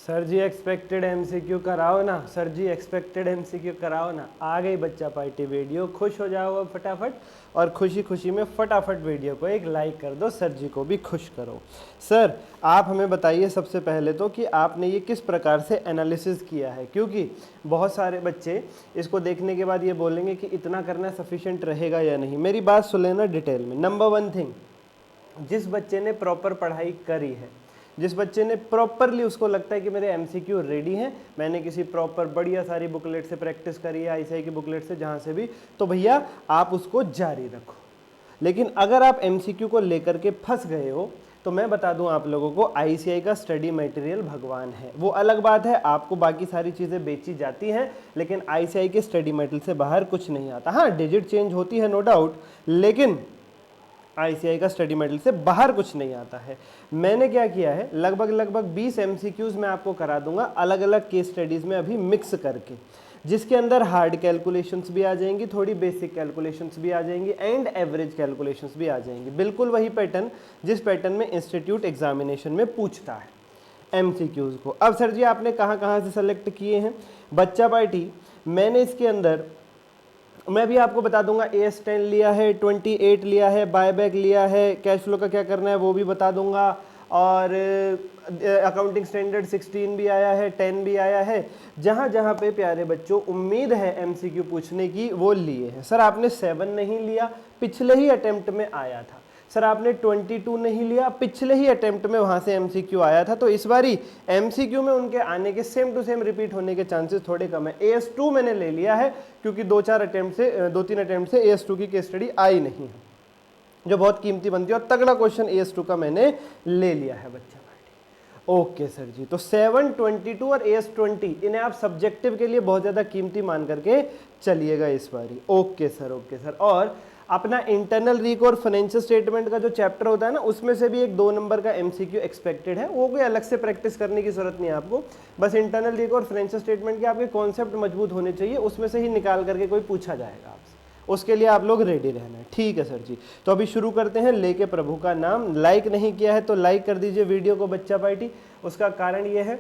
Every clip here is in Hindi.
सर जी एक्सपेक्टेड एमसीक्यू कराओ ना, सर जी एक्सपेक्टेड एमसीक्यू कराओ ना। आ गई बच्चा पार्टी वीडियो, खुश हो जाओ अब फटाफट, और खुशी खुशी में फटाफट वीडियो को एक लाइक कर दो, सर जी को भी खुश करो। सर आप हमें बताइए सबसे पहले तो कि आपने ये किस प्रकार से एनालिसिस किया है, क्योंकि बहुत सारे बच्चे इसको देखने के बाद ये बोलेंगे कि इतना करना सफिशिएंट रहेगा या नहीं। मेरी बात सुन लेना डिटेल में। नंबर वन थिंग, जिस बच्चे ने प्रॉपर पढ़ाई करी है, जिस बच्चे ने प्रॉपरली उसको लगता है कि मेरे एमसीक्यू रेडी हैं, मैंने किसी प्रॉपर बढ़िया सारी बुकलेट से प्रैक्टिस करी है, आईसीआई की बुकलेट से, जहाँ से भी, तो भैया आप उसको जारी रखो। लेकिन अगर आप एमसीक्यू को लेकर के फंस गए हो तो मैं बता दूं आप लोगों को, आईसीआई का स्टडी मटेरियल भगवान है। वो अलग बात है, आपको बाकी सारी चीज़ें बेची जाती हैं, लेकिन आईसीआई के स्टडी मटेरियल से बाहर कुछ नहीं आता। हाँ, डिजिट चेंज होती है नो डाउट, लेकिन आईसीआई का स्टडी मटेरियल से बाहर कुछ नहीं आता है। मैंने क्या किया है, लगभग 20 एमसीक्यूज मैं आपको करा दूंगा अलग अलग केस स्टडीज में अभी मिक्स करके, जिसके अंदर हार्ड कैलकुलेशंस भी आ जाएंगी, थोड़ी बेसिक कैलकुलेशंस भी आ जाएंगी, एंड एवरेज कैलकुलेशंस भी आ जाएंगी। बिल्कुल वही पैटर्न जिस पैटर्न में इंस्टीट्यूट एग्जामिनेशन में पूछता है एमसीक्यूज को। अब सर जी आपने कहाँ कहाँ से सेलेक्ट किए हैं? बच्चा पार्टी मैंने इसके अंदर, मैं भी आपको बता दूंगा, AS10 लिया है, 28 लिया है, बायबैक लिया है, कैश फ्लो का क्या करना है वो भी बता दूंगा, और अकाउंटिंग स्टैंडर्ड 16 भी आया है, 10 भी आया है। जहाँ जहाँ पे प्यारे बच्चों उम्मीद है एमसीक्यू पूछने की वो लिए हैं। सर आपने 7 नहीं लिया, पिछले ही अटेम्प्ट में आया था। सर आपने 22 नहीं लिया, पिछले ही अटेम्प्ट में वहाँ से एमसीक्यू आया था, तो इस बारी एमसीक्यू में उनके आने के सेम टू सेम रिपीट होने के चांसेस थोड़े कम है। AS2 मैंने ले लिया है क्योंकि 2-3 अटेम्प्ट से AS2 की केस स्टडी आई नहीं है, जो बहुत कीमती बनती है, और तगड़ा क्वेश्चन AS2 का मैंने ले लिया है बच्चा पार्टी। ओके सर जी, तो 7, 22 और AS20 इन्हें आप सब्जेक्टिव के लिए बहुत ज़्यादा कीमती मान करके चलिएगा इस बारी। Okay sir, okay sir. और अपना इंटरनल रीक और फाइनेंशियल स्टेटमेंट का जो चैप्टर होता है ना, उसमें से भी एक 2 नंबर का एमसीक्यू एक्सपेक्टेड है। वो कोई अलग से प्रैक्टिस करने की जरूरत नहीं है आपको, बस इंटरनल रीक और फाइनेंशियल स्टेटमेंट के आपके कॉन्सेप्ट मजबूत होने चाहिए, उसमें से ही निकाल करके कोई पूछा जाएगा आपसे, उसके लिए आप लोग रेडी रहना है। ठीक है सर जी, तो अभी शुरू करते हैं लेके प्रभु का नाम। लाइक नहीं किया है तो लाइक कर दीजिए वीडियो को बच्चा पार्टी। उसका कारण ये है,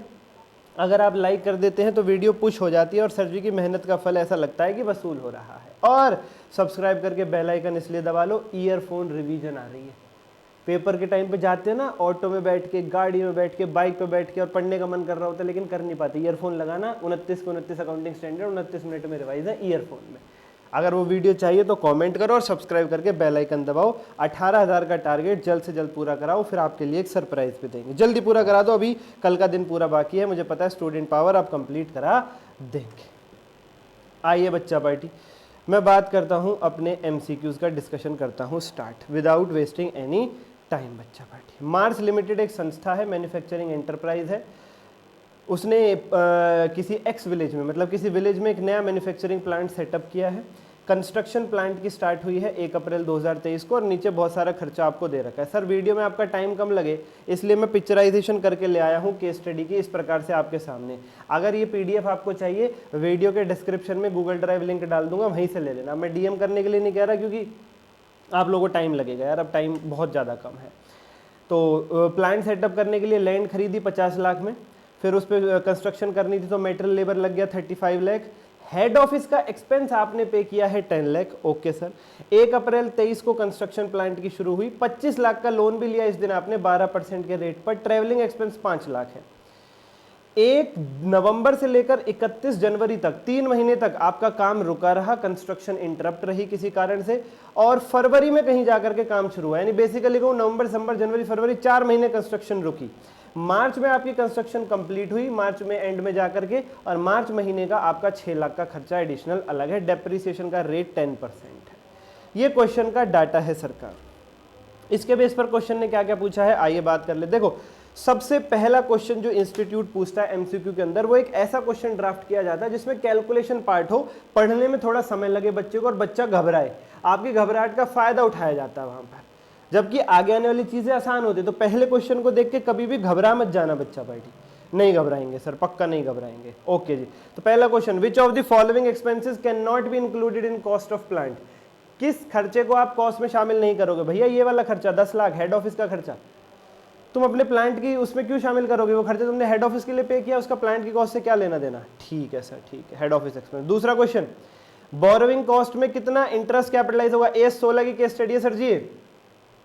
अगर आप लाइक कर देते हैं तो वीडियो पुश हो जाती है और सर जी की मेहनत का फल ऐसा लगता है कि वसूल हो रहा है। और सब्सक्राइब करके बेल आइकन इसलिए दबा लो, ईयरफोन रिवीजन आ रही है। पेपर के टाइम पे जाते हैं ना, ऑटो में बैठ के, गाड़ी में बैठ के, बाइक पे बैठ के, और पढ़ने का मन कर रहा होता है लेकिन कर नहीं पाते, ईयरफोन लगाना, 29 को 29 अकाउंटिंग स्टैंडर्ड 29 मिनट में रिवाइज है ईयरफोन में। अगर वो वीडियो चाहिए तो कमेंट करो और सब्सक्राइब करके बेल आइकन दबाओ। 18,000 का टारगेट जल्द से जल्द पूरा कराओ, फिर आपके लिए एक सरप्राइज भी देंगे। जल्दी पूरा करा दो, अभी कल का दिन पूरा बाकी है, मुझे पता है स्टूडेंट पावर आप कंप्लीट करा देंगे। आइए बच्चा पार्टी, मैं बात करता हूं अपने एमसीक्यूज का, डिस्कशन करता हूं start without wasting any time. बच्चा पार्टी, मार्स लिमिटेड एक संस्था है, मैन्युफैक्चरिंग एंटरप्राइज है। उसने किसी एक्स विलेज में, मतलब किसी विलेज में एक नया मैन्युफैक्चरिंग प्लांट सेटअप किया है। कंस्ट्रक्शन प्लांट की स्टार्ट हुई है 1 अप्रैल 2023 को, और नीचे बहुत सारा खर्चा आपको दे रखा है। सर वीडियो में आपका टाइम कम लगे इसलिए मैं पिक्चराइजेशन करके ले आया हूँ केस स्टडी की, इस प्रकार से आपके सामने। अगर ये PDF आपको चाहिए, वीडियो के डिस्क्रिप्शन में गूगल ड्राइव लिंक डाल दूंगा, वहीं से ले लेना। मैं DM करने के लिए नहीं कह रहा क्योंकि आप लोगों को टाइम लगेगा यार, अब टाइम बहुत ज़्यादा कम है। तो प्लांट सेटअप करने के लिए लैंड खरीदी 50 लाख में, फिर उस पर कंस्ट्रक्शन करनी थी तो मेटेरियल लेबर लग गया 35 लाख। हेड ऑफिस का एक्सपेंस आपने पे किया है 10 लाख। Okay sir. 1 अप्रैल 23 को कंस्ट्रक्शन प्लांट की शुरू हुई, 25 लाख का लोन भी लिया इस दिन आपने 12% के रेट पर। ट्रैवलिंग एक्सपेंस 5 लाख है। 1 नवंबर से लेकर 31 जनवरी तक 3 महीने तक आपका काम रुका रहा, कंस्ट्रक्शन इंटरप्ट रही किसी कारण से, और फरवरी में कहीं जाकर के काम शुरू हुआ। यानी बेसिकली कहूँ नवंबर, दिसंबर, जनवरी, फरवरी 4 महीने कंस्ट्रक्शन रुकी। मार्च में आपकी कंस्ट्रक्शन कंप्लीट हुई, मार्च में एंड में जाकर के, और मार्च महीने का आपका 6 लाख का खर्चा एडिशनल अलग है। डेप्रिसिएशन का रेट 10% है। ये क्वेश्चन का डाटा है सरकार। इसके बेस पर क्वेश्चन ने क्या क्या पूछा है आइए बात कर ले। देखो, सबसे पहला क्वेश्चन जो इंस्टीट्यूट पूछता है एमसीक्यू के अंदर, वो एक ऐसा क्वेश्चन ड्राफ्ट किया जाता है जिसमें कैलकुलेशन पार्ट हो, पढ़ने में थोड़ा समय लगे बच्चे को और बच्चा घबराए, आपकी घबराहट का फायदा उठाया जाता है वहां पर, जबकि आगे आने वाली चीजें आसान होती है। तो पहले क्वेश्चन को देख के कभी भी घबरा मत जाना बच्चा पार्टी। नहीं घबराएंगे सर, पक्का नहीं घबराएंगे। ओके जी, तो पहला question, which of the following expenses can not be included in cost of plant? किस खर्चे को आप कॉस्ट में शामिल नहीं करोगे? भैया ये वाला खर्चा 10 लाख हेड ऑफिस का खर्चा, तुम अपने प्लांट की उसमें क्यों शामिल करोगे? वो खर्चा तुमने हेड ऑफिस के लिए पे किया, उसका प्लांट की कॉस्ट से क्या लेना देना? ठीक है सर, ठीक है, हेड ऑफिस एक्सपेंस। दूसरा क्वेश्चन, बोरोइंग कॉस्ट में कितना इंटरेस्ट कैपिटलाइज होगा? AS16 की केस स्टडी है सर जी,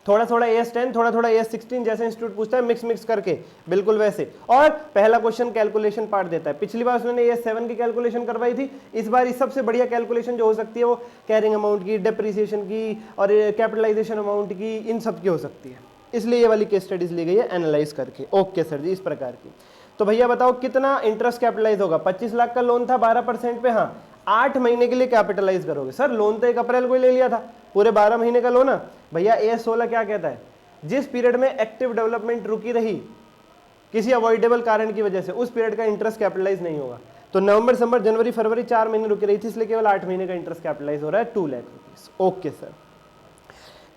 थोड़ा थोड़ा AS10, थोड़ा थोड़ा AS16, जैसे इंस्टीट्यूट पूछता है मिक्स करके, बिल्कुल वैसे। और पहला क्वेश्चन कैलकुलेशन पार्ट देता है। पिछली बार उसने AS7 की कैलकुलेशन करवाई थी, इस बार इस सबसे बढ़िया कैलकुलेशन जो हो सकती है वो कैरिंग अमाउंट की, डेप्रिसिएशन की और कैपिटलाइजेशन अमाउंट की, इन सब की हो सकती है, इसलिए ये वाली केस स्टडीज ली गई है एनालाइज करके। ओके सर जी, इस प्रकार की। तो भैया बताओ कितना इंटरेस्ट कैपिटलाइज होगा? 25 लाख का लोन था 12% पे, हाँ 8 महीने के लिए कैपिटलाइज करोगे। सर लोन तो 1 अप्रैल को ही ले लिया था, पूरे 12 महीने का लोन है भैया। AS16 क्या कहता है? जिस पीरियड में एक्टिव डेवलपमेंट रुकी रही किसी अवॉइडेबल कारण की वजह से, उस पीरियड का इंटरेस्ट कैपिटलाइज नहीं होगा। तो नवंबर, दिसंबर, जनवरी, फरवरी 4 महीने रुकी रही थी, इसलिए केवल 8 महीने का इंटरेस्ट कैपिटलाइज हो रहा है, 2 लाख रुपीज। Okay sir.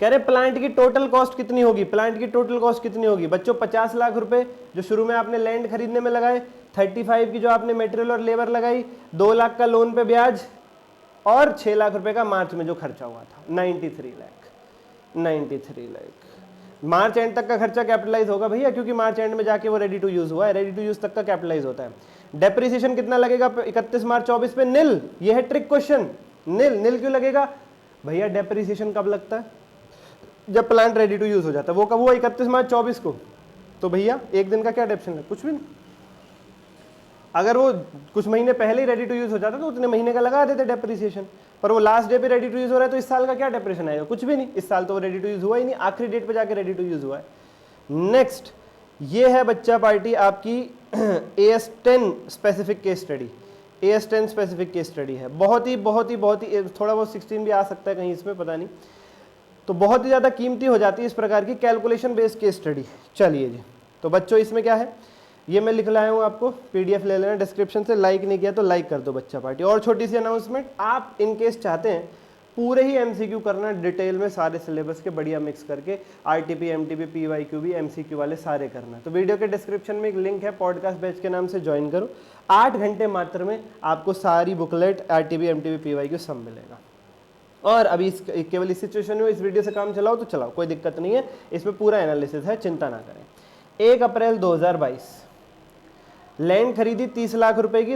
कह रहे प्लांट की टोटल कॉस्ट कितनी होगी? प्लांट की टोटल कॉस्ट कितनी होगी बच्चों? 50 लाख रुपए जो शुरू में आपने लैंड खरीदने में लगाए, 35 की जो आपने मटेरियल और लेबर लगाई, 2 लाख का लोन पे ब्याज और 6 लाख रुपए का मार्च में जो खर्चा हुआ था, 93 लाख। मार्च एंड तक का खर्चा कैपिटलाइज होगा भैया, क्योंकि मार्च एंड में जाके वो रेडी टू यूज हुआ है, रेडी टू यूज तक का कैपिटलाइज होता है। डेप्रिसिएशन कितना लगेगा 31 मार्च 24 पे? निल। ये है ट्रिक क्वेश्चन, निल क्यों लगेगा भैया? डेप्रिसिएशन कब लगता है? जब प्लांट रेडी टू यूज हो जाता है। वो कब हुआ? 31 मार्च 24 को। तो भैया एक दिन का क्या डेप्रिसिएशन है? कुछ भी नहीं। अगर वो कुछ महीने पहले ही रेडी टू यूज हो जाता तो उतने महीने का लगा देते डेप्रिसिएशन, पर वो लास्ट डे पे रेडी टू यूज हो रहा है, तो इस साल का क्या डेप्रिसिएशन आएगा? कुछ भी नहीं, इस साल तो वो रेडी टू यूज हुआ ही नहीं, आखिरी डेट पे जाके रेडी टू यूज हुआ है। नेक्स्ट, ये है बच्चा पार्टी आपकी AS10 specific case study. AS10 specific case study है, बहुत ही थोड़ा बहुत 16 भी आ सकता है कहीं इसमें, पता नहीं, तो बहुत ही ज़्यादा कीमती हो जाती है इस प्रकार की कैलकुलेशन बेस्ड केस स्टडी। चलिए जी, तो बच्चों इसमें क्या है, ये मैं लिख लाया हूँ, आपको PDF ले लेना डिस्क्रिप्शन से, लाइक नहीं किया तो लाइक कर दो बच्चा पार्टी। और छोटी सी अनाउंसमेंट, आप इन केस चाहते हैं पूरे ही MCQ करना डिटेल में, सारे सिलेबस के बढ़िया मिक्स करके, RTP, MTP, PYQ भी MCQ वाले सारे करना, तो वीडियो के डिस्क्रिप्शन में एक लिंक है, पॉडकास्ट बैच के नाम से ज्वाइन करो। 8 घंटे मात्र में आपको सारी बुकलेट RTP, MTP, PYQ सब मिलेगा। और अभी केवल इस सिचुएशन में इस वीडियो से काम चलाओ तो चलाओ, कोई दिक्कत नहीं है, इसमें पूरा एनालिसिस है, चिंता ना करें। 1 अप्रैल 2022 लैंड खरीदी 30 लाख रुपए की,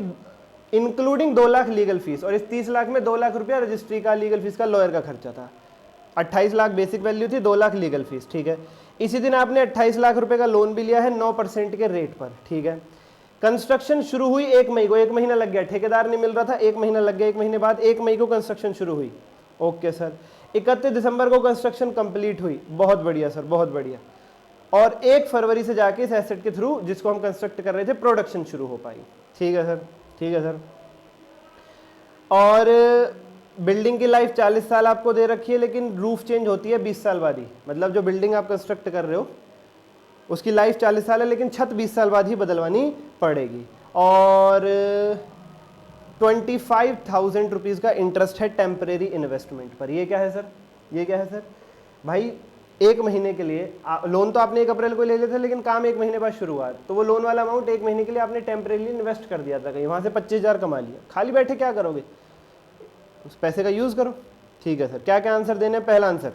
इंक्लूडिंग 2 लाख लीगल फीस, और इस 30 लाख में 2 लाख रुपया रजिस्ट्री का, लीगल फीस का, लॉयर का खर्चा था। 28 लाख बेसिक वैल्यू थी, 2 लाख लीगल फीस, ठीक है। इसी दिन आपने 28 लाख रुपए का लोन भी लिया है 9% के रेट पर, ठीक है। कंस्ट्रक्शन शुरू हुई 1 मई को, 1 महीना लग गया, ठेकेदार नहीं मिल रहा था, 1 महीना लग गया, 1 महीने बाद 1 मई को कंस्ट्रक्शन शुरू हुई। Okay sir. 31 दिसंबर को कंस्ट्रक्शन कंप्लीट हुई, बहुत बढ़िया सर, बहुत बढ़िया। और 1 फरवरी से जाके इस एसेट के थ्रू जिसको हम कंस्ट्रक्ट कर रहे थे प्रोडक्शन शुरू हो पाई। ठीक है सर, ठीक है सर। और बिल्डिंग की लाइफ 40 साल आपको दे रखी है, लेकिन रूफ चेंज होती है 20 साल बाद ही, मतलब जो बिल्डिंग आप कंस्ट्रक्ट कर रहे हो उसकी लाइफ 40 साल है, लेकिन छत 20 साल बाद ही बदलवानी पड़ेगी। और 25,000 रुपीज़ का इंटरेस्ट है टेम्परेरी इन्वेस्टमेंट पर। ये क्या है सर? ये क्या है सर? भाई 1 महीने के लिए लोन तो आपने 1 अप्रैल को ले लिया था, लेकिन काम 1 महीने बाद शुरू हुआ, तो वो लोन वाला अमाउंट 1 महीने के लिए आपने टेम्परेरी इन्वेस्ट कर दिया था कहीं, वहाँ से 25,000 कमा लिया, खाली बैठे क्या करोगे? उस पैसे का यूज़ करो। ठीक है सर, क्या क्या आंसर देने? पहला आंसर,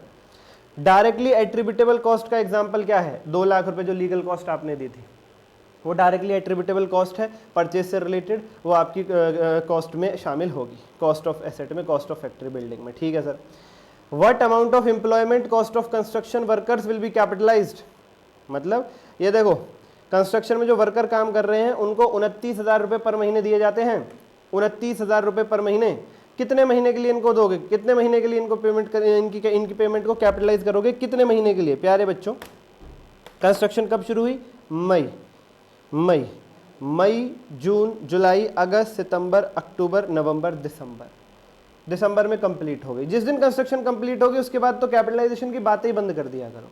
डायरेक्टली एट्रीब्यूटेबल कॉस्ट का एग्जाम्पल क्या है? 2 लाख रुपए जो लीगल कॉस्ट आपने दी थी, वो डायरेक्टली एट्रीब्यूटेबल कॉस्ट है, परचेज से रिलेटेड, वो आपकी कॉस्ट में शामिल होगी, कॉस्ट ऑफ एसेट में, कॉस्ट ऑफ फैक्ट्री बिल्डिंग में। ठीक है sir. What amount of employment cost of construction workers will be capitalised? मतलब ये देखो, कंस्ट्रक्शन में जो वर्कर काम कर रहे हैं उनको 29,000 रुपये पर महीने दिए जाते हैं। 29,000 रुपये पर महीने, कितने महीने के लिए इनको दोगे? कितने महीने के लिए इनको पेमेंट इनकी पेमेंट को कैपिटलाइज करोगे? कितने महीने के लिए? प्यारे बच्चों, कंस्ट्रक्शन कब शुरू हुई? मई, जून, जुलाई, अगस्त, सितंबर, अक्टूबर, नवंबर, दिसंबर में कंप्लीट हो गई। जिस दिन कंस्ट्रक्शन कंप्लीट होगी उसके बाद तो कैपिटलाइजेशन की बातें ही बंद कर दिया करो,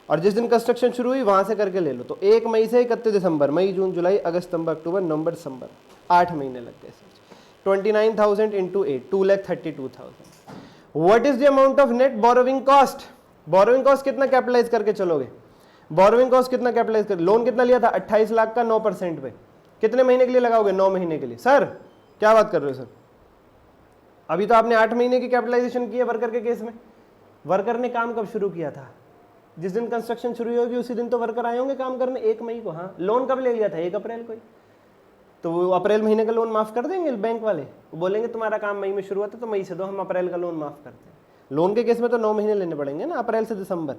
और जिस दिन कंस्ट्रक्शन शुरू हुई वहां से करके ले लो। तो 1 मई से 31 दिसंबर, मई, जून, जुलाई, अगस्त, सितंबर, अक्टूबर, नवंबर, दिसंबर, 8 महीने लग गए। 29,000 into 8, 2,32,000। What is the amount of net borrowing cost? Borrowing cost कितना कैपिटलाइज करके चलोगे? बोरोविंग कॉस्ट कितना कैपिटलाइज कर? लोन कितना लिया था? 28 लाख का 9% पे, कितने महीने के लिए लगाओगे? 9 महीने के लिए। सर क्या बात कर रहे हो सर? अभी तो आपने 8 महीने की कैपिटलाइजेशन की है वर्कर के केस में। वर्कर ने काम कब शुरू किया था? जिस दिन कंस्ट्रक्शन शुरू होगी उसी दिन तो वर्कर आए होंगे काम करने, 1 मई को। हाँ, लोन कब ले लिया था? 1 अप्रैल को ही। तो वो अप्रैल महीने का लोन माफ कर देंगे बैंक वाले, वो बोलेंगे तुम्हारा काम मई में शुरू हुआ था तो मई से दो, हम अप्रैल का लोन माफ करते हैं। लोन के केस में तो 9 महीने लेने पड़ेंगे ना, अप्रैल से दिसंबर।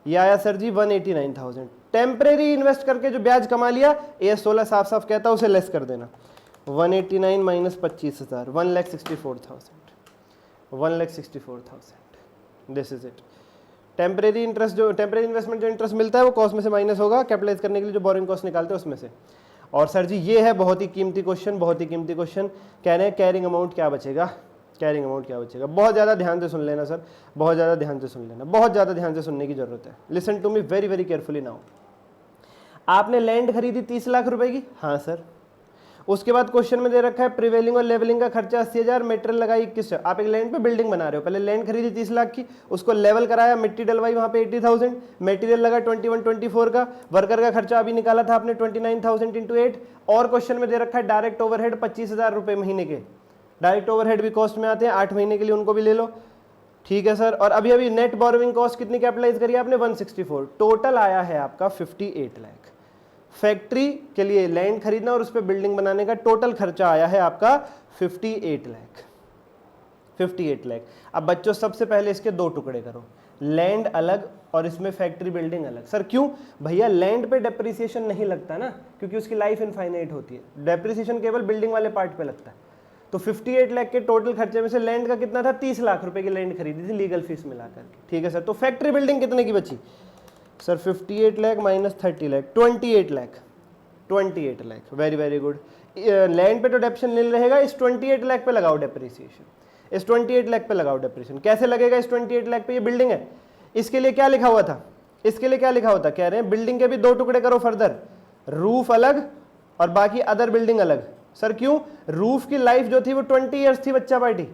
ये आया सर जी 189,000। टेम्परेरी इन्वेस्ट करके जो ब्याज कमा लिया, AS16 साफ साफ कहता है उसे लेस कर देना। 189 minus 25,000, 1,64,000, 1,64,000। This is it. Temporary interest जो टेम्परेरी इन्वेस्टमेंट जो इंटरेस्ट मिलता है वो कॉस्ट में से माइनस होगा, कैपिटलाइज करने के लिए जो बोरिंग कॉस्ट निकालते हैं उसमें से। और सर जी ये है बहुत ही कीमती क्वेश्चन, बहुत ही कीमती क्वेश्चन। कह रहे हैं कैरिंग अमाउंट क्या बचेगा, कैरिंग अमाउंट क्या बचेगा। बहुत ज़्यादा ध्यान से सुन लेना सर, बहुत ज़्यादा ध्यान से सुन लेना, बहुत ज़्यादा ध्यान से सुनने की जरूरत है। Listen to me very very carefully now. आपने लैंड खरीदी 30 लाख रुपए की, हाँ सर। उसके बाद क्वेश्चन में दे रखा है प्रिवेलिंग और लेवलिंग का खर्चा 80,000, मेटेरियल लगाई 21,000। आप एक लैंड पे बिल्डिंग बना रहे हो, पहले लैंड खरीदी 30 लाख की, उसको लेवल कराया, मिट्टी डलवाई वहां पे 80,000, मटेरियल लगा 21-24 का, वर्कर का खर्चा अभी निकाला था आपने 29,000 इंटू 8। और क्वेश्चन में दे रखा है डायरेक्ट ओवरहेड 25,000 रुपए महीने के। डायरेक्ट ओवरहेड भी कॉस्ट में आते हैं, 8 महीने के लिए उनको भी ले लो, ठीक है सर। और अभी अभी नेट बोरोइंग कॉस्ट कितनी कैपिटलाइज करी आपने? 164। टोटल आया है आपका 58 लाख। फैक्ट्री के लिए लैंड खरीदना और उस पर बिल्डिंग बनाने का टोटल खर्चा आया है आपका 58 लाख। 58 लाख। अब बच्चों सबसे पहले इसके 2 टुकड़े करो, लैंड अलग और इसमें फैक्ट्री बिल्डिंग अलग। सर क्यों? भैया लैंड पे डेप्रिसिएशन नहीं लगता ना, क्योंकि उसकी लाइफ इनफाइनाइट होती है। डेप्रिसिएशन केवल बिल्डिंग वाले पार्ट पे लगता है। तो 58 लाख के टोटल खर्चे में से लैंड का कितना था? 30 लाख रुपए की लैंड खरीदी थी लीगल फीस मिलाकर के, ठीक है सर। तो फैक्ट्री बिल्डिंग कितने की बची sir? 58 lakh minus 30 lakh, 28 lakh. 28 lakh, very very good. Land पे तो डेप्रिसिएशन नहीं रहेगा, इस 28 लाख पे लगाओ डेप्रिसिएशन, इस 28 लाख पे लगाओ डेप्रिसिएशन। कैसे लगेगा इस 28 लाख पे? ये बिल्डिंग है, इसके लिए क्या लिखा हुआ था? इसके लिए क्या लिखा होता? कह रहे हैं बिल्डिंग के भी 2 टुकड़े करो फर्दर, रूफ अलग और बाकी अदर बिल्डिंग अलग। सर क्यों? रूफ की लाइफ जो थी वो 20 ईयर्स थी बच्चा पार्टी,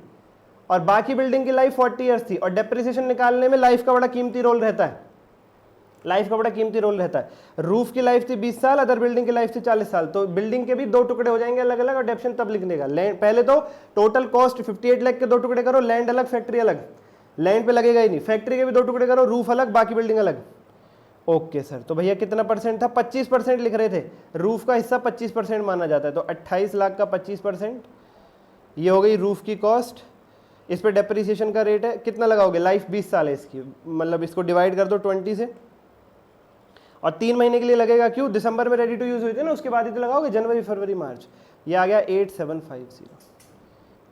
और बाकी बिल्डिंग की लाइफ 40 ईयर्स थी। और डेप्रिसिएशन निकालने में लाइफ का बड़ा कीमती रोल रहता है, लाइफ का बड़ा कीमती रोल रहता है। रूफ की लाइफ थी 20 साल, अदर बिल्डिंग की लाइफ थी 40 साल। तो बिल्डिंग के भी 2 टुकड़े हो जाएंगे अलग अलग, और डेप्शन तब लिखने का। पहले तो टोटल कॉस्ट 58 लाख के 2 टुकड़े करो, लैंड अलग फैक्ट्री अलग। लैंड पे लगेगा ही नहीं, फैक्ट्री के भी 2 टुकड़े करो, रूफ अलग बाकी बिल्डिंग अलग। Okay sir. तो भैया कितना परसेंट था? 25% लिख रहे थे, रूफ का हिस्सा 25% माना जाता है। तो 28 लाख का 25%, ये हो गई रूफ की कॉस्ट। इस पर डेप्रिसिएशन का रेट है, कितना लगाओगे? लाइफ 20 साल है इसकी, मतलब इसको डिवाइड कर दो 20 से, और 3 महीने के लिए लगेगा। क्यों? दिसंबर में रेडी टू यूज हुई थी ना, उसके बाद ही तो लगाओगे, जनवरी फरवरी मार्च। ये आ गया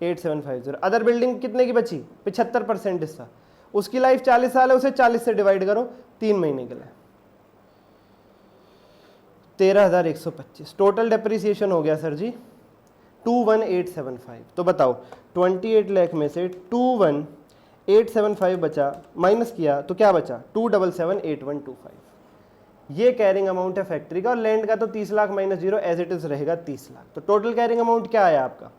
8750। अदर बिल्डिंग कितने की बची? 75% हिस्सा, उसकी लाइफ 40 साल है, उसे 40 से डिवाइड करो 3 महीने के लिए, 13,125। टोटल डेप्रिसिएशन हो गया सर जी 21,875। तो बताओ 28 लाख में से 21,875 बचा, माइनस किया तो क्या बचा? 277,8125। ये कैरिंग अमाउंट है फैक्ट्री का। और लैंड का तो 30 lakh minus 0 as it is रहेगा 30 लाख। तो टोटल कैरिंग अमाउंट क्या आया आपका?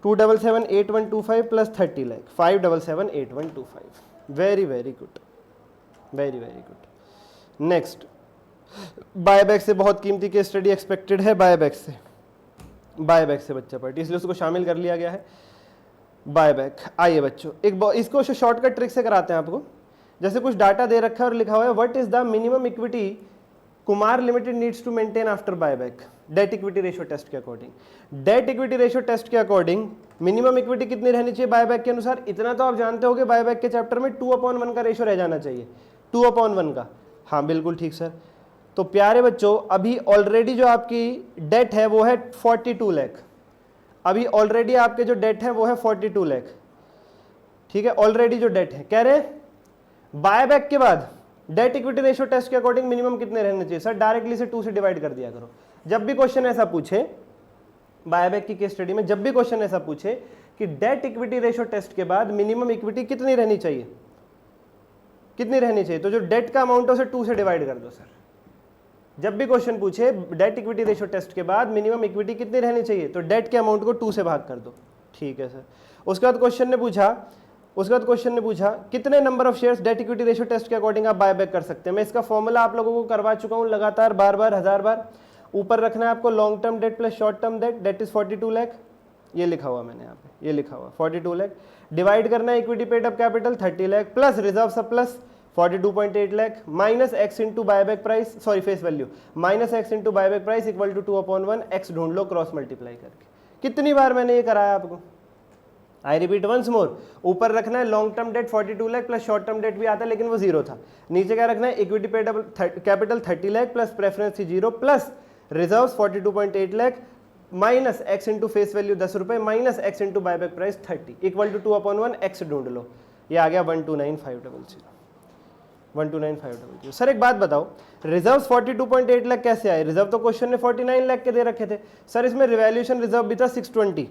277,8125 plus 30 lakh, 577,8125। Very very good, very very good. Next, buyback से बहुत कीमती केस स्टडी एक्सपेक्टेड है। बायबैक से बच्चा पार्टी, इसलिए उसको शामिल कर लिया गया है। बायबैक, आइए बच्चों इसको शॉर्टकट ट्रिक से कराते हैं आपको। जैसे कुछ डाटा दे रखा है और लिखा हुआ है what is the minimum equity Kumar limited needs to maintain after buyback debt equity ratio test के according. Debt equity ratio test के अकॉर्डिंग मिनिमम इक्विटी कितनी रहनी चाहिए बायबैक के अनुसार? इतना तो आप जानते होगे बायबैक के चैप्टर में 2/1 का रेशियो रह जाना चाहिए, 2/1 का। हाँ बिल्कुल ठीक सर। तो प्यारे बच्चों अभी ऑलरेडी जो आपकी डेट है वो है 42 लाख। अभी ऑलरेडी आपके जो डेट है वो है 42 लाख, ठीक है। ऑलरेडी जो डेट है, कह रहे बायबैक के बाद डेट इक्विटी रेशियो टेस्ट के अकॉर्डिंग मिनिमम कितने रहने चाहिए? सर डायरेक्टली से 2 से डिवाइड कर दिया करो। जब भी क्वेश्चन ऐसा पूछे बायबैक की केस स्टडी में, जब भी क्वेश्चन ऐसा पूछे कि डेट इक्विटी रेशियो टेस्ट के बाद मिनिमम इक्विटी कितनी रहनी चाहिए, कितनी रहनी चाहिए, तो जो डेट का अमाउंट है उसे 2 से डिवाइड कर दो सर। जब भी क्वेश्चन पूछे डेट इक्विटी रेशियो टेस्ट के बाद मिनिमम इक्विटी कितनी रहनी चाहिए, तो डेट के अमाउंट को 2 से भाग कर दो, ठीक है सर। उसके बाद क्वेश्चन ने पूछा कितने number of shares debt equity ratio test के अकॉर्डिंग आप बायबैक कर सकते हैं। मैं इसका फॉर्मूला आप लोगों को करवा चुका हूं लगातार, बार बार, 1000 बार। ऊपर रखना है आपको long term debt plus short term debt, debt is 42 lakh. ये लिखा हुआ मैंने यहाँ पे, ये लिखा हुआ 42 लाख। डिवाइड करना है equity paid up capital 30 lakh plus reserve surplus 42.8 lakh minus X into buyback price, sorry face value, minus X into buyback price equal to 2/1, X ढूंढ लो क्रॉस मल्टीप्लाई करके। कितनी बार मैंने ये कराया आपको? आई रिपीट वंस मोर, ऊपर रखना है long term date 42 lakh plus short term date भी आता है लेकिन वो जीरो था। नीचे क्या रखना है? Equity payable capital 30 lakh plus preference थी zero plus reserves 42.8 lakh minus X into face value 10 रुपए minus X into buyback price 30 equal to 2/1, X ढूंढ लो। ये आ गया 129,500, 129,500। सर एक बात बताओ, रिजर्व्स 42.8 लाख कैसे आए? रिजर्व तो क्वेश्चन ने 49 लाख के दे रखे थे सर, इसमें रिवैल्यूएशन रिजर्व भी था 620।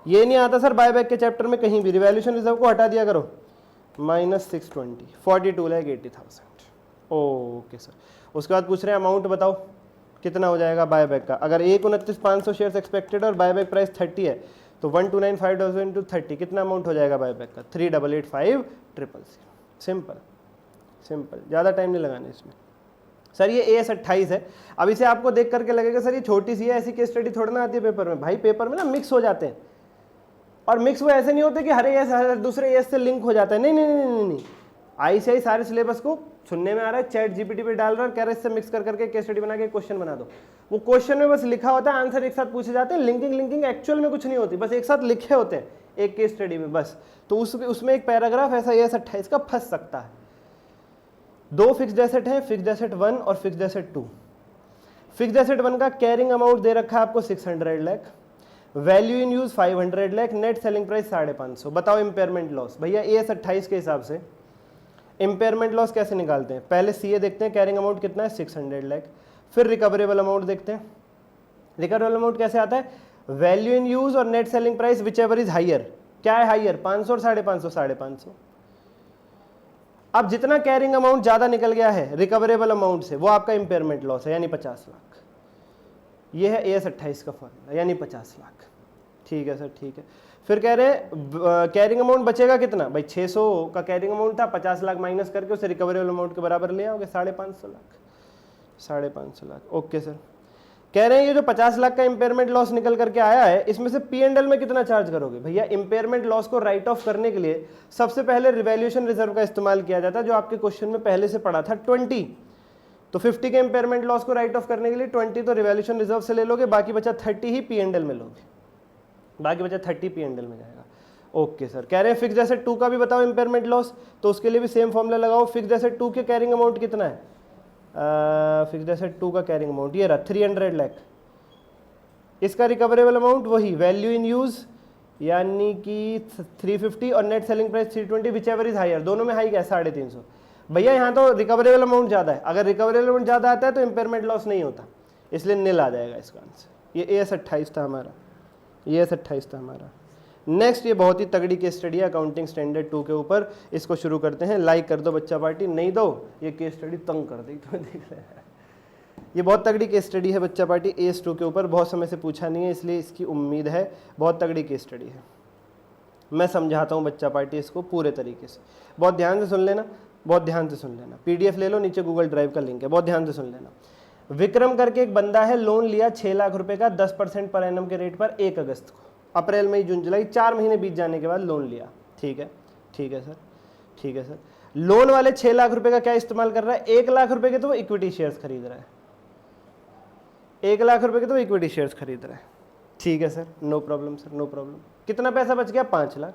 ये नहीं आता सर बायबैक के चैप्टर में कहीं भी, रिवैल्यूएशन रिजर्व को हटा दिया करो, माइनस 620, 42,80,000। ओके सर, उसके बाद पूछ रहे हैं अमाउंट बताओ कितना हो जाएगा बायबैक का। अगर 129,500 शेयर्स एक्सपेक्टेड और बायबैक प्राइस 30 है तो 129,500 इंटू 30 कितना अमाउंट हो जाएगा बायबैक का? 3,88,500। सिंपल सिंपल, ज़्यादा टाइम नहीं लगाना इसमें। सर ये AS 28 है, अब इसे आपको देख करके लगेगा सर ये छोटी सी है, ऐसी केस स्टडी थोड़ा ना आती है पेपर में। भाई पेपर में ना मिक्स हो जाते हैं, और मिक्स वो ऐसे नहीं होते कि हर AS दूसरे AS से लिंक हो जाता है। नहीं नहीं नहीं नहीं नहीं, ICI सारे सिलेबस को सुनने में आ रहा है, चैट GPT पे डाल रहा है, कह रहे इससे मिक्स कर करके केस स्टडी बना के क्वेश्चन बना दो। वो क्वेश्चन में बस लिखा होता है, आंसर एक साथ पूछे जाते हैं, लिंकिंग एक्चुअल में कुछ नहीं होती, बस एक साथ लिखे होते हैं एक केस स्टडी में बस। तो उसमें एक पैराग्राफ ऐसा AS 28 का फंस सकता है। दो फिक्स्ड एसेट है, फिक्स्ड एसेट 1 और फिक्स्ड एसेट 2। फिक्स्ड एसेट 1 का कैरिंग अमाउंट दे रखा है आपको 600 lakh, value in use 500 lakh, net selling price 550। बताओ इम्पेयरमेंट लॉस। भैया AS 28 के हिसाब से इम्पेयरमेंट लॉस कैसे निकालते हैं? पहले CA देखते हैं, कैरिंग अमाउंट कितना है 600 लाख, फिर रिकवरेबल अमाउंट देखते हैं। रिकवरेबल अमाउंट कैसे आता है? वैल्यू इन यूज और net selling price which ever is higher. क्या है हाइयर? 500 और 550, 550। अब जितना कैरिंग अमाउंट ज्यादा निकल गया है रिकवरेबल अमाउंट से, वो आपका इम्पेयरमेंट लॉस है, यानी 50 लाख। ये है AS 28 का फॉर्मूला, यानी 50 लाख। ठीक है सर, ठीक है। फिर कह रहे हैं कैरिंग अमाउंट बचेगा कितना? भाई 600 का कैरिंग अमाउंट था, 50 लाख माइनस करके उसे रिकवरेबल अमाउंट के बराबर ले आओगे, 550 लाख, 550 लाख। ओके सर, कह रहे हैं ये जो 50 लाख का इंपेयरमेंट लॉस निकल करके आया है, इसमें से P&L में कितना चार्ज करोगे? भैया इंपेयरमेंट लॉस को राइट ऑफ करने के लिए सबसे पहले रिवैल्यूएशन रिजर्व का इस्तेमाल किया जाता है, जो आपके क्वेश्चन में पहले से पड़ा था 20। तो 50 के इंपेयरमेंट लॉस को राइट ऑफ करने के लिए 20 तो रिवैल्यूएशन रिजर्व से ले लोगे, बाकी बचा 30 ही P&L में लोगे, बाकी बचा 30 P&L में जाएगा। ओके सर, कह रहे हैं फिक्स्ड एसेट 2 का भी बताओ इंपेयरमेंट लॉस, तो उसके लिए भी सेम फॉर्मूला लगाओ। फिक्स्ड एसेट 2 के कैरिंग अमाउंट कितना है? फिक्स्ड एसेट 2 का कैरिंग अमाउंट ये रहा 300 लाख। इसका रिकवरेबल अमाउंट वही वैल्यू इन यूज यानी कि 350 और net selling price 320, whichever is higher, दोनों में हाई क्या है? 350। भैया यहाँ तो रिकवरेबल अमाउंट ज़्यादा है, अगर रिकवरेबल अमाउंट ज़्यादा आता है तो इंपेयरमेंट लॉस नहीं होता, इसलिए नील आ जाएगा इसका आंसर। ये AS 28 था हमारा, ये AS 28 था हमारा। नेक्स्ट, ये बहुत ही तगड़ी केस स्टडी है अकाउंटिंग स्टैंडर्ड 2 के ऊपर, इसको शुरू करते हैं। लाइक कर दो बच्चा पार्टी, नहीं दो ये केस स्टडी तंग कर देगी, तो देख रहे हैं। ये बहुत तगड़ी केस स्टडी है बच्चा पार्टी, AS 2 के ऊपर, बहुत समय से पूछा नहीं है इसलिए इसकी उम्मीद है। बहुत तगड़ी केस स्टडी है, मैं समझाता हूँ बच्चा पार्टी इसको पूरे तरीके से, बहुत ध्यान से सुन लेना, बहुत ध्यान से सुन लेना। PDF ले लो, नीचे गूगल ड्राइव का लिंक है, बहुत ध्यान से सुन लेना। विक्रम करके एक बंदा है, लोन लिया 6 लाख रुपए का 10% पर एनम के रेट पर 1 अगस्त को, अप्रैल मई जून जुलाई 4 महीने बीत जाने के बाद लोन लिया। ठीक है, ठीक है सर, ठीक है सर। लोन वाले 6 लाख रुपए का क्या इस्तेमाल कर रहा है? 1 लाख रुपए के तो वो इक्विटी शेयर्स खरीद रहा है, 1 लाख रुपए के तो इक्विटी शेयर्स खरीद रहा है। ठीक है sir, no problem sir, no problem. कितना पैसा बच गया? 5 लाख।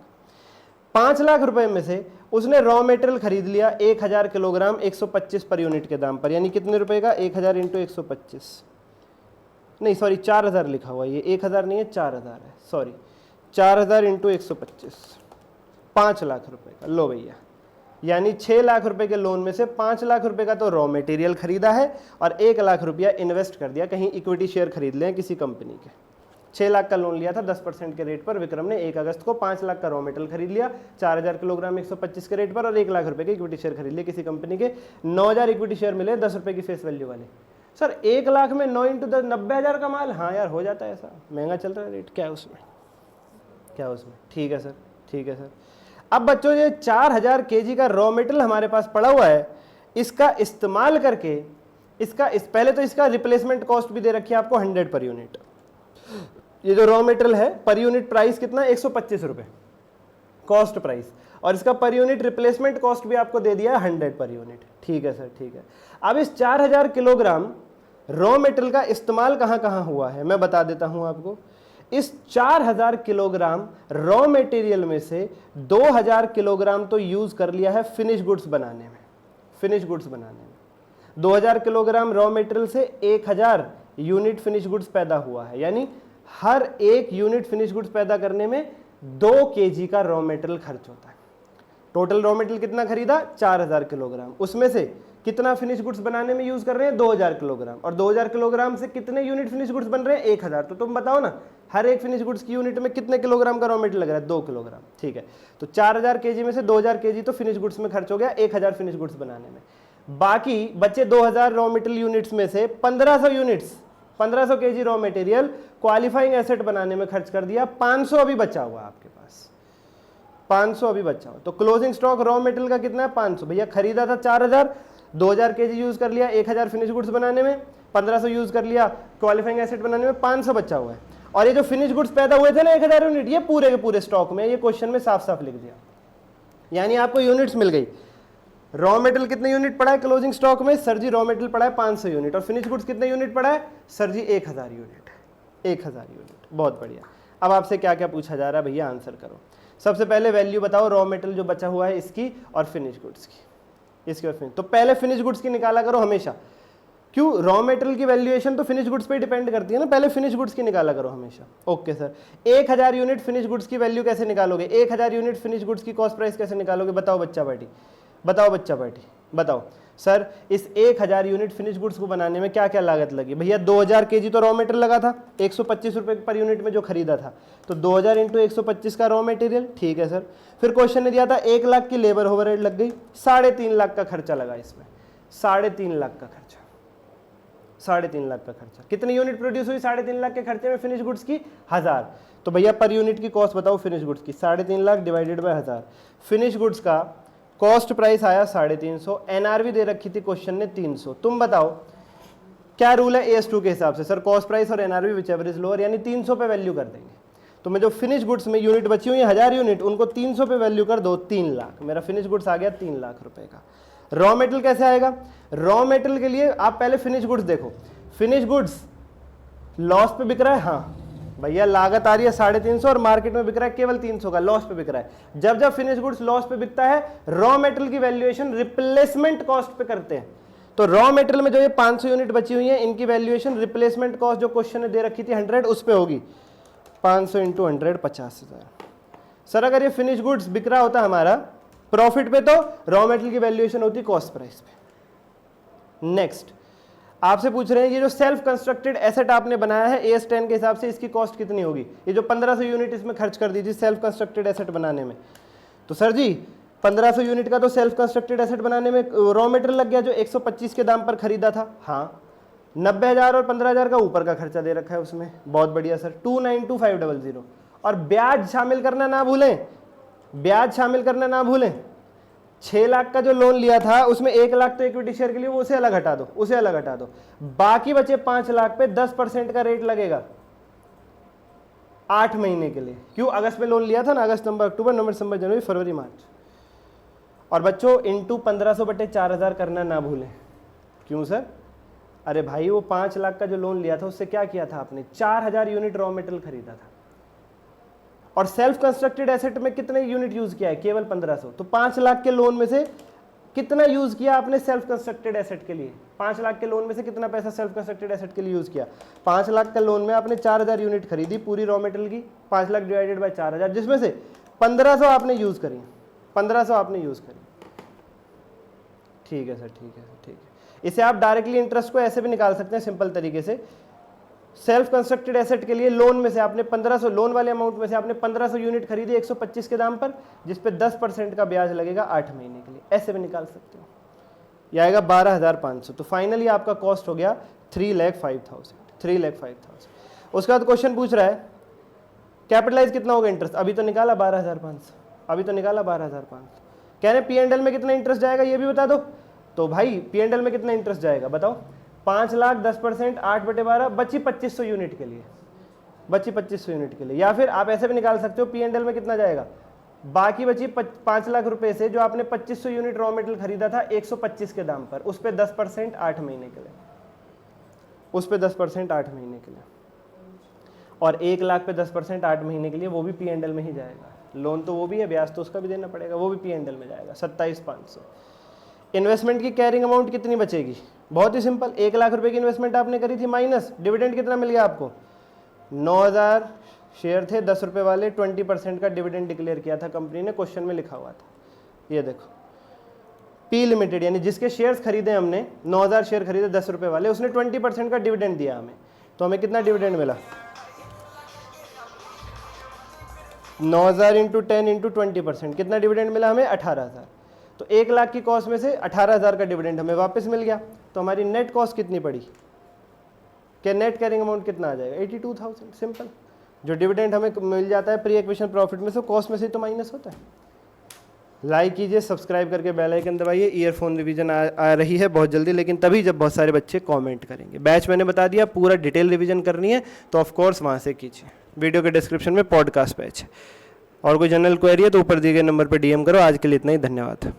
5 लाख रुपए में से उसने रॉ मेटेरियल खरीद लिया 1000 किलोग्राम 125 पर यूनिट के दाम पर, यानी कितने रुपए का? 1000 इंटू 125, नहीं सॉरी 4000 लिखा हुआ, ये 1000 नहीं है 4000 है, सॉरी 4000 इंटू 125, 5 लाख रुपए का। लो भैया, यानी 6 लाख रुपए के लोन में से 5 लाख रुपए का तो रॉ मटेरियल खरीदा है और 1 लाख रुपया इन्वेस्ट कर दिया, कहीं इक्विटी शेयर खरीद लें किसी कंपनी के। 6 लाख का लोन लिया था 10% के रेट पर, विक्रम ने 1 अगस्त को 5 लाख का रॉ मटेरियल खरीद लिया 4000 किलोग्राम 125 के रेट पर और 1 लाख रुपए के इक्विटी शेयर खरीद लिए किसी कंपनी के। 9000 इक्विटी शेयर मिले 10 रुपए की फेस वैल्यू वाले। सर 1 लाख में 9 इंटू 10 90,000 का माल। हाँ यार, हो जाता है ऐसा, महंगा चल रहा है रेट, क्या है उसमें, क्या है उसमें। ठीक है सर, ठीक है सर। अब बच्चों, ये 4000 kg का रॉ मटेरियल हमारे पास पड़ा हुआ है, इसका इस्तेमाल करके पहले तो इसका रिप्लेसमेंट कॉस्ट भी दे रखी है आपको 100 पर यूनिट। ये जो रॉ मटेरियल है पर यूनिट प्राइस कितना? 125 रुपए कॉस्ट प्राइस। और इसका पर यूनिट रिप्लेसमेंट कॉस्ट भी आपको दे दिया है 100 पर यूनिट। ठीक है सर, ठीक है। अब इस 4000 किलोग्राम रॉ मेटेरियल का इस्तेमाल कहाँ कहाँ हुआ है मैं बता देता हूं आपको। इस 4000 किलोग्राम रॉ मटेरियल में से 2000 किलोग्राम तो यूज कर लिया है फिनिश गुड्स बनाने में। फिनिश गुड्स बनाने में 2000 किलोग्राम रॉ मटेरियल से 1000 यूनिट फिनिश गुड्स पैदा हुआ है, यानी हर एक यूनिट फिनिश गुड्स पैदा करने में 2 kg का रॉ मटेरियल खर्च होता है। टोटल रॉ मटेरियल कितना खरीदा 4000 किलोग्राम, उसमें से कितना फिनिश गुड्स बनाने में यूज कर रहे हैं 2000 किलोग्राम, और 2000 किलोग्राम से कितने यूनिट फिनिश गुड्स बन रहे हैं 1000। तो तुम बताओ ना हर एक फिनिश गुड्स की यूनिट में कितने किलोग्राम का रॉ मटेरियल लग रहा है 2 किलोग्राम। ठीक है, तो 4000 kg में से 2000 kg तो फिनिश गुड्स में खर्च हो गया 1000 फिनिश गुड्स बनाने में। बाकी बचे 2000 रॉ मटेरियल यूनिट्स में से 1500 units 1500 kg raw material qualifying asset बनाने में खर्च कर दिया। 500 अभी बचा हुआ आपके पास, 500 अभी बचा हुआ। तो क्लोजिंग स्टॉक रॉ मटेरियल का कितना है 500। भैया खरीदा था 4000, 2000 kg यूज कर लिया 1000 फिनिश गुड्स बनाने में, 1500 यूज कर लिया क्वालिफाइंग एसेट बनाने में, 500 बचा हुआ है। और ये जो फिनिश गुड्स पैदा हुए थे ना 1000 यूनिट, ये पूरे के पूरे स्टॉक में, ये क्वेश्चन में साफ साफ लिख दिया। यानी आपको यूनिट्स मिल गई। रॉ मटेरियल कितने यूनिट पड़ा है क्लोजिंग स्टॉक में, सर जी रॉ मटेरियल पड़ा है 500 यूनिट, और फिनिश गुड्स कितने यूनिट पड़ा है सर जी 1000 यूनिट। 1000 यूनिट, बहुत बढ़िया। अब आपसे क्या क्या पूछा जा रहा है भैया, आंसर करो। सबसे पहले वैल्यू बताओ रॉ मटेरियल जो बचा हुआ है इसकी और फिनिश गुड्स की, इसकी और फिनिश। तो पहले फिनिश गुड्स की निकाला करो हमेशा, क्यों रॉ मटेरियल की वैल्यूएशन तो फिनिश गुड्स पे डिपेंड करती है ना, पहले फिनिश गुड्स की निकाला करो हमेशा। Okay sir, 1000 unit finish goods की वैल्यू कैसे निकालोगे, 1000 यूनिट फिनिश गुड्स की कॉस्ट प्राइस कैसे निकालोगे, बताओ बच्चा पार्टी, बताओ बच्चा पार्टी, बताओ। सर इस 1000 यूनिट फिनिश गुड्स को बनाने में क्या क्या लागत लगी, भैया 2000 kg तो रॉ मटेरियल लगा था 125 रुपए पर यूनिट में जो खरीदा था, तो 2000 इंटू 125 का रॉ मटेरियल। ठीक है सर, फिर क्वेश्चन ने दिया था 1 लाख की लेबर ओवरहेड लग गई, 3.5 लाख का खर्चा लगा इसमें, 3.5 लाख का खर्चा, 3.5 लाख का खर्चा। कितनी यूनिट प्रोड्यूस हुई 3.5 लाख के खर्चे में फिनिश गुड्स की 1000। तो भैया पर यूनिट की कॉस्ट बताओ फिनिश गुड्स की, 3.5 lakh divided by 1000। Finish goods का कॉस्ट प्राइस आया 350, एनआरवी दे रखी थी क्वेश्चन ने 300। तुम बताओ क्या रूल है AS2 के हिसाब से, सर कॉस्ट प्राइस और एनआरवी विचएवर इज लोअर, यानी 300 पे वैल्यू कर देंगे। तो मैं जो फिनिश गुड्स में यूनिट बची हुई है 1000 यूनिट, उनको 300 पे वैल्यू कर दो 3 लाख, मेरा फिनिश गुड्स आ गया 3 लाख रुपए का। रॉ मटेरियल कैसे आएगा, रॉ मटेरियल के लिए आप पहले फिनिश गुड्स देखो, फिनिश गुड्स लॉस पे बिक रहा है, हाँ भैया लागत आ रही है 350 और मार्केट में बिक रहा है केवल 300 का, लॉस पे बिक रहा है। जब जब फिनिश गुड्स लॉस पे बिकता है रॉ मटेरियल की वैल्यूएशन रिप्लेसमेंट कॉस्ट पे करते हैं। तो रॉ मटेरियल में जो ये 500 यूनिट बची हुई है इनकी वैल्यूएशन रिप्लेसमेंट कॉस्ट जो क्वेश्चन ने दे रखी थी 100 उस पे होगी, 500 इंटू 100 50,000। सर अगर ये फिनिश गुड्स बिक रहा होता हमारा प्रॉफिट पे, तो रॉ मटेरियल की वैल्यूएशन होती कॉस्ट प्राइस पे। नेक्स्ट आपसे पूछ रहे हैं ये जो सेल्फ कंस्ट्रक्टेड एसेट आपने बनाया है AS10 के हिसाब से इसकी कॉस्ट कितनी होगी, ये जो 1500 यूनिट इसमें खर्च कर दी थी सेल्फ कंस्ट्रक्टेड एसेट बनाने में। तो सर जी 1500 यूनिट का तो सेल्फ कंस्ट्रक्टेड एसेट बनाने में रॉ मटेरियल लग गया जो 125 के दाम पर खरीदा था, हाँ 90,000 और 15,000 का ऊपर का खर्चा दे रखा है उसमें, बहुत बढ़िया सर। 292,500 और ब्याज शामिल करना ना भूलें, ब्याज शामिल करना ना भूलें। 6 लाख का जो लोन लिया था उसमें 1 लाख तो इक्विटी शेयर के लिए, वो उसे अलग हटा दो, उसे अलग हटा दो। बाकी बचे 5 लाख पे 10% का रेट लगेगा 8 महीने के लिए। क्यों, अगस्त में लोन लिया था ना, अगस्त नवंबर अक्टूबर नवंबर दिसंबर जनवरी फरवरी मार्च। और बच्चों इंटू 1500 बटे 4000 करना ना भूलें। क्यों सर, अरे भाई वो 5 लाख का जो लोन लिया था उससे क्या किया था आपने, 4000 यूनिट रॉ मटेरियल खरीदा था, और सेल्फ कंस्ट्रक्टेड एसेट में कितने यूनिट यूज किया है, केवल 1500। तो 5 लाख के लोन में से कितना यूज किया आपने सेल्फ कंस्ट्रक्टेड एसेट के लिए, 5 लाख के लोन में से कितना पैसा सेल्फ कंस्ट्रक्टेड एसेट के लिए यूज किया। 5 लाख का लोन में आपने 4000 यूनिट खरीदी पूरी रॉ मटेरियल की, 5 लाख डिवाइडेड बाय 4000, जिसमें से 1500 आपने यूज करी, 1500 आपने यूज करी। ठीक है सर, ठीक है ठीक है। इसे आप डायरेक्टली इंटरेस्ट को ऐसे भी निकाल सकते हैं सिंपल तरीके से। सेल्फ कंस्ट्रक्टेड एसेट के लिए लोन में से आपने 1500, लोन वाले अमाउंट में से आपने 1500 यूनिट खरीदी 125 के दाम पर, जिस पे 10% का ब्याज लगेगा 8 महीने के लिए, ऐसे भी निकाल सकते हो। यह आएगा 12,500। तो फाइनली आपका कॉस्ट हो गया 3,05,000, 3,05,000। उसके बाद क्वेश्चन पूछ रहा है कैपिटलाइज कितना होगा इंटरेस्ट, अभी तो निकाला 12,500, अभी तो निकाला 12,500। कह रहे P&L में कितना इंटरेस्ट जाएगा ये भी बता दो। तो भाई P&L में कितना इंटरेस्ट जाएगा बताओ, 5 लाख 10%, 8/12 बची 2500 यूनिट के लिए, बची 2500 यूनिट के लिए। या फिर आप ऐसे भी निकाल सकते हो P&L में कितना जाएगा, बाकी बची 5 लाख रुपए से जो आपने 2500 यूनिट रॉ मेटेरियल खरीदा था 125 के दाम पर, उस पर 10% 8 महीने के लिए, उस पर 10% 8 महीने के लिए, और 1 लाख पे 10% 8 महीने के लिए, वो भी P&L में ही जाएगा। लोन तो वो भी है, ब्याज तो उसका भी देना पड़ेगा, वो भी P&L में जाएगा 27,500। इन्वेस्टमेंट की कैरिंग अमाउंट कितनी बचेगी? बहुत ही सिंपल, 1 लाख रुपए की इन्वेस्टमेंट आपने करी थी, माइनस डिविडेंड कितना मिल गया आपको? 9,000 शेयर थे 10 रुपये वाले, 20% का डिविडेंड डिक्लेयर किया था कंपनी ने, क्वेश्चन में लिखा हुआ था, ये देखो पी लिमिटेड, यानी जिसके शेयर्स खरीदे हमने, 9,000 शेयर खरीदे 10 रुपये वाले, उसने 20% का डिविडेंड दिया हमें, तो हमें कितना डिविडेंड मिला? 9,000 इंटू 10 इंटू 20%, कितना डिविडेंड मिला हमें? 18,000। तो 1 लाख की कॉस्ट में से 18,000 का डिविडेंड हमें वापस मिल गया, तो हमारी नेट कॉस्ट कितनी पड़ी? क्या नेट कैरिंग अमाउंट कितना आ जाएगा? 82,000। सिंपल, जो डिविडेंड हमें मिल जाता है प्री एक्विजिशन प्रॉफिट में से, कॉस्ट में से तो माइनस होता है। लाइक कीजिए, सब्सक्राइब करके बेल आइकन दबाइए। ईयरफोन रिवीजन आ रही है बहुत जल्दी, लेकिन तभी जब बहुत सारे बच्चे कमेंट करेंगे। बैच मैंने बता दिया, पूरा डिटेल रिवीजन करनी है तो ऑफ कोर्स वहाँ से कीजिए। वीडियो के डिस्क्रिप्शन में पॉडकास्ट बैच है, और कोई जनरल क्वेरी है तो ऊपर दिए गए नंबर पर DM करो। आज के लिए इतना ही, धन्यवाद।